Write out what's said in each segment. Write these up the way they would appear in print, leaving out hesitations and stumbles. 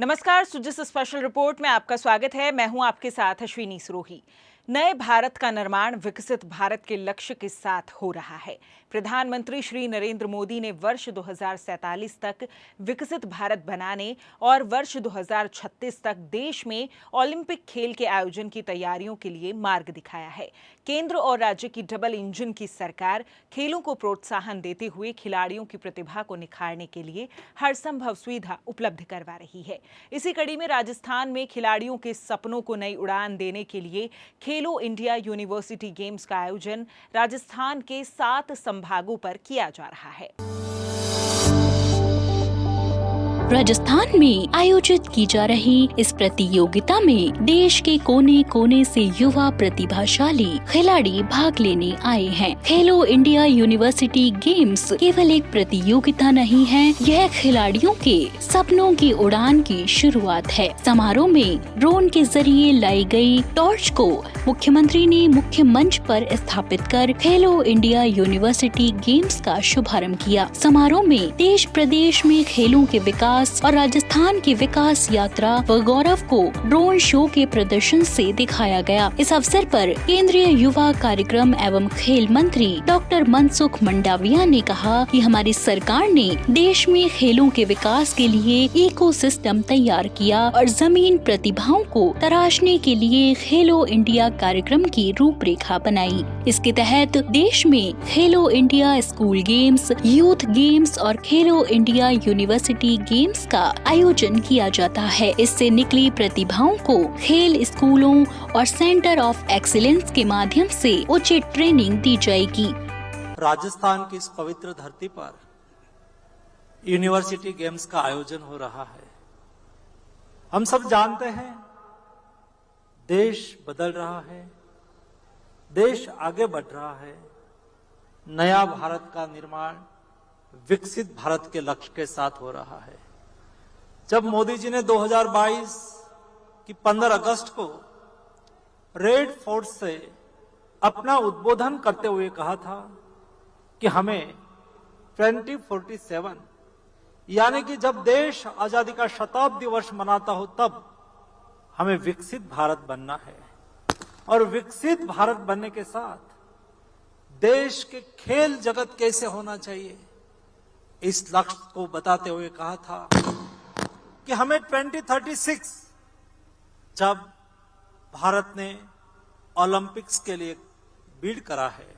नमस्कार, सुजिस special report में आपका स्वागत है। मैं हूं आपके साथ अश्विनी सरोही। नए भारत का निर्माण विकसित भारत के लक्ष्य के साथ हो रहा है। प्रधानमंत्री श्री नरेंद्र मोदी ने वर्ष 2047 तक विकसित भारत बनाने और वर्ष 2036 तक देश में ओलंपिक खेल के आयोजन की तैयारियों के लिए मार्ग दिखाया है। केंद्र और राज्य की डबल इंजन की सरकार खेलों को प्रोत्साहन देते हुए खिलाड़ियों की प्रतिभा को निखारने के लिए हर संभव सुविधा उपलब्ध करवा रही है। इसी कड़ी में राजस्थान में खिलाड़ियों के सपनों को नई उड़ान देने के लिए खेलो इंडिया यूनिवर्सिटी गेम्स का आयोजन राजस्थान के 7 संभागों पर किया जा रहा है। राजस्थान में आयोजित की जा रही इस प्रतियोगिता में देश के कोने कोने से युवा प्रतिभाशाली खिलाड़ी भाग लेने आए हैं। खेलो इंडिया यूनिवर्सिटी गेम्स केवल एक प्रतियोगिता नहीं है, यह खिलाड़ियों के सपनों की उड़ान की शुरुआत है। समारोह में ड्रोन के जरिए लाई गई टॉर्च को मुख्यमंत्री ने मुख्य मंच पर स्थापित कर खेलो इंडिया यूनिवर्सिटी गेम्स का शुभारंभ किया। समारोह में देश प्रदेश में खेलों के विकास और राजस्थान की विकास यात्रा व गौरव को ड्रोन शो के प्रदर्शन से दिखाया गया। इस अवसर पर केंद्रीय युवा कार्यक्रम एवं खेल मंत्री डॉक्टर मनसुख मंडाविया ने कहा कि हमारी सरकार ने देश में खेलों के विकास के लिए इकोसिस्टम तैयार किया और जमीन प्रतिभाओं को तराशने के लिए खेलो इंडिया कार्यक्रम की रूपरेखा बनाई। इसके तहत देश में खेलो India school games, youth games और खेलो इंडिया यूनिवर्सिटी गेम्स का आयोजन किया जाता है। इससे निकली प्रतिभाओं को खेल स्कूलों और सेंटर ऑफ एक्सीलेंस के माध्यम से उचित ट्रेनिंग दी जाएगी। राजस्थान की इस पवित्र धरती पर यूनिवर्सिटी गेम्स का आयोजन हो रहा है। हम सब जानते हैं देश बदल रहा है, देश आगे बढ़ रहा है। नया भारत का निर्माण विकसित भारत के लक्ष्य के साथ हो रहा है। जब मोदी जी ने 2022 की 15 अगस्त को रेड फोर्ट से अपना उद्बोधन करते हुए कहा था कि हमें 2047 यानी कि जब देश आजादी का शताब्दी वर्ष मनाता हो तब हमें विकसित भारत बनना है और विकसित भारत बनने के साथ देश के खेल जगत कैसे होना चाहिए इस लक्ष्य को बताते हुए कहा था कि हमें 2036 जब भारत ने ओलंपिक्स के लिए बिड करा है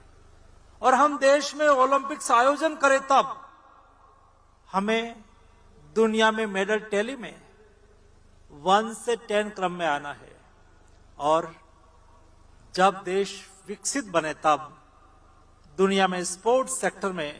और हम देश में ओलंपिक्स आयोजन करें तब हमें दुनिया में मेडल टैली में 1 से 10 क्रम में आना है और जब देश विकसित बने तब दुनिया में स्पोर्ट्स सेक्टर में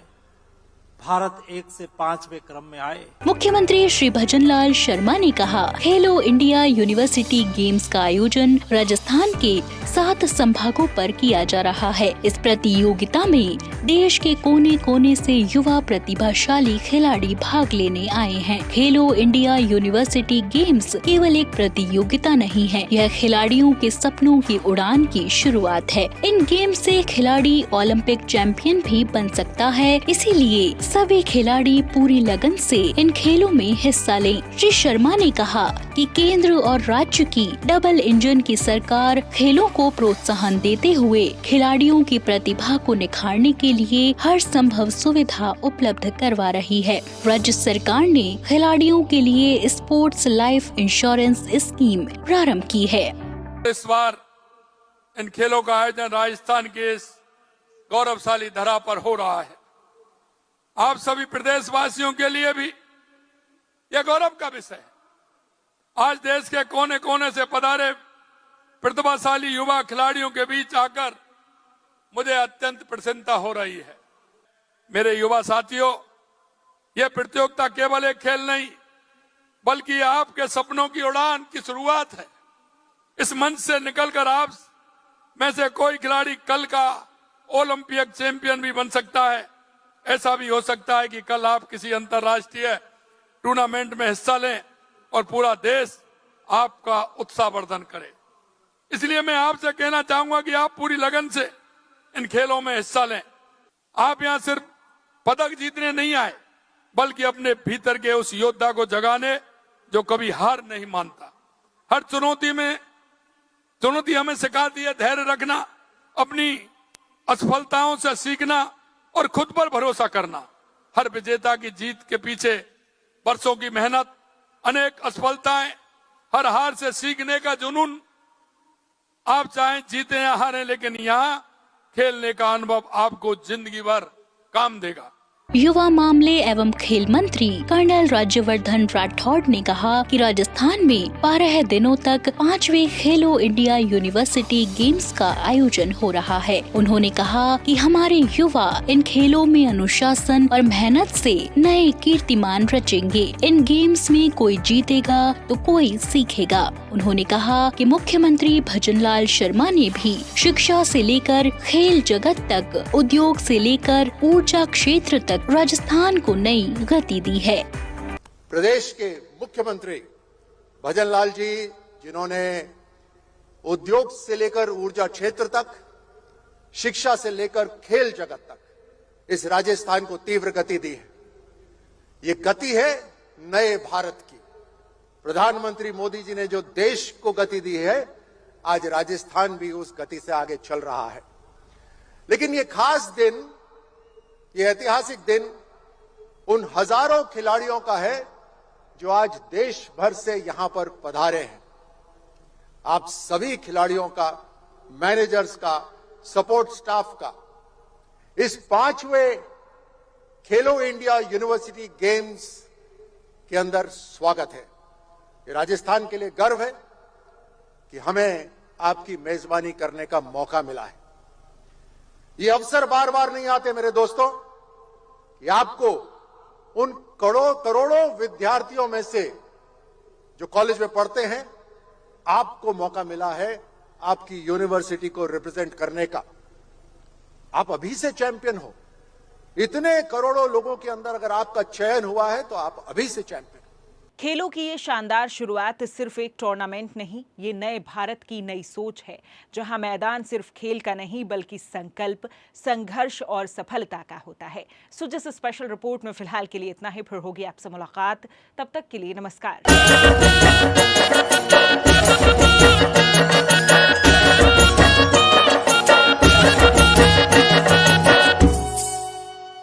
भारत 1 से 5वें क्रम में आए। मुख्यमंत्री श्री भजनलाल शर्मा ने कहा, खेलो इंडिया यूनिवर्सिटी गेम्स का आयोजन राजस्थान के 7 संभागों पर किया जा रहा है। इस प्रतियोगिता में देश के कोने कोने से युवा प्रतिभाशाली खिलाड़ी भाग लेने आए हैं। खेलो इंडिया यूनिवर्सिटी गेम्स केवल एक प्रतियोगिता नहीं है, यह खिलाड़ियों के सपनों की उड़ान की शुरुआत है। इन गेम्स से खिलाड़ी ओलंपिक चैंपियन भी बन सकता है, इसीलिए सभी खिलाड़ी पूरी लगन से इन खेलों में हिस्सा लें। श्री शर्मा ने कहा कि केंद्र और राज्य की डबल इंजन की सरकार खेलों को प्रोत्साहन देते हुए खिलाड़ियों की प्रतिभा को निखारने के लिए हर संभव सुविधा उपलब्ध करवा रही है। राज्य सरकार ने खिलाड़ियों के लिए स्पोर्ट्स लाइफ इंश्योरेंस स्कीम प्रारंभ की है। इस बार इन खेलों का आयोजन राजस्थान के इस गौरवशाली धरा पर हो रहा है। आप सभी प्रदेशवासियों के लिए भी यह गौरव का विषय है। आज देश के कोने कोने से पधारे प्रतिभाशाली युवा खिलाड़ियों के बीच आकर मुझे अत्यंत प्रसन्नता हो रही है। मेरे युवा साथियों, यह प्रतियोगिता केवल एक खेल नहीं बल्कि आपके सपनों की उड़ान की शुरुआत है। इस मंच से निकलकर आप में से कोई खिलाड़ी कल का ओलंपिक चैंपियन भी बन सकता है। ऐसा भी हो सकता है कि कल आप किसी अंतर्राष्ट्रीय टूर्नामेंट में हिस्सा लें और पूरा देश आपका उत्साहवर्धन करे। इसलिए मैं आपसे कहना चाहूंगा कि आप पूरी लगन से इन खेलों में हिस्सा लें। आप यहां सिर्फ पदक जीतने नहीं आए बल्कि अपने भीतर के उस योद्धा को जगाने जो कभी हार नहीं मानता। हर चुनौती हमें सिखाती है धैर्य रखना, अपनी असफलताओं से सीखना और खुद पर भरोसा करना। हर विजेता की जीत के पीछे वर्षों की मेहनत, अनेक असफलताएं, हर हार से सीखने का जुनून। आप चाहे जीते या हारें, लेकिन यहाँ खेलने का अनुभव आपको जिंदगी भर काम देगा। युवा मामले एवं खेल मंत्री कर्नल राज्यवर्धन राठौड़ ने कहा कि राजस्थान में 12 दिनों तक 5वें खेलो इंडिया यूनिवर्सिटी गेम्स का आयोजन हो रहा है। उन्होंने कहा कि हमारे युवा इन खेलों में अनुशासन और मेहनत से नए कीर्तिमान रचेंगे। इन गेम्स में कोई जीतेगा तो कोई सीखेगा। उन्होंने कहा कि मुख्यमंत्री भजनलाल शर्मा ने भी शिक्षा से लेकर खेल जगत तक, उद्योग से लेकर ऊर्जा क्षेत्र तक राजस्थान को नई गति दी है। प्रदेश के मुख्यमंत्री भजनलाल जी, जिन्होंने उद्योग से लेकर ऊर्जा क्षेत्र तक, शिक्षा से लेकर खेल जगत तक इस राजस्थान को तीव्र गति दी है। ये गति है नए भारत की। प्रधानमंत्री मोदी जी ने जो देश को गति दी है, आज राजस्थान भी उस गति से आगे चल रहा है। लेकिन ये खास दिन, ये ऐतिहासिक दिन उन हजारों खिलाड़ियों का है जो आज देश भर से यहां पर पधारे हैं। आप सभी खिलाड़ियों का, मैनेजर्स का, सपोर्ट स्टाफ का इस 5वें खेलो इंडिया यूनिवर्सिटी गेम्स के अंदर स्वागत है। ये राजस्थान के लिए गर्व है कि हमें आपकी मेजबानी करने का मौका मिला है। ये अवसर बार बार नहीं आते मेरे दोस्तों, कि आपको उन करोड़ों विद्यार्थियों में से जो कॉलेज में पढ़ते हैं, आपको मौका मिला है आपकी यूनिवर्सिटी को रिप्रेजेंट करने का। आप अभी से चैंपियन हो। इतने करोड़ों लोगों के अंदर अगर आपका चयन हुआ है तो आप अभी से चैंपियन। खेलों की ये शानदार शुरुआत सिर्फ एक टूर्नामेंट नहीं, ये नए भारत की नई सोच है, जहां मैदान सिर्फ खेल का नहीं बल्कि संकल्प, संघर्ष और सफलता का होता है। सो जिस स्पेशल रिपोर्ट में फिलहाल के लिए इतना ही, फिर होगी आपसे मुलाकात। तब तक के लिए नमस्कार।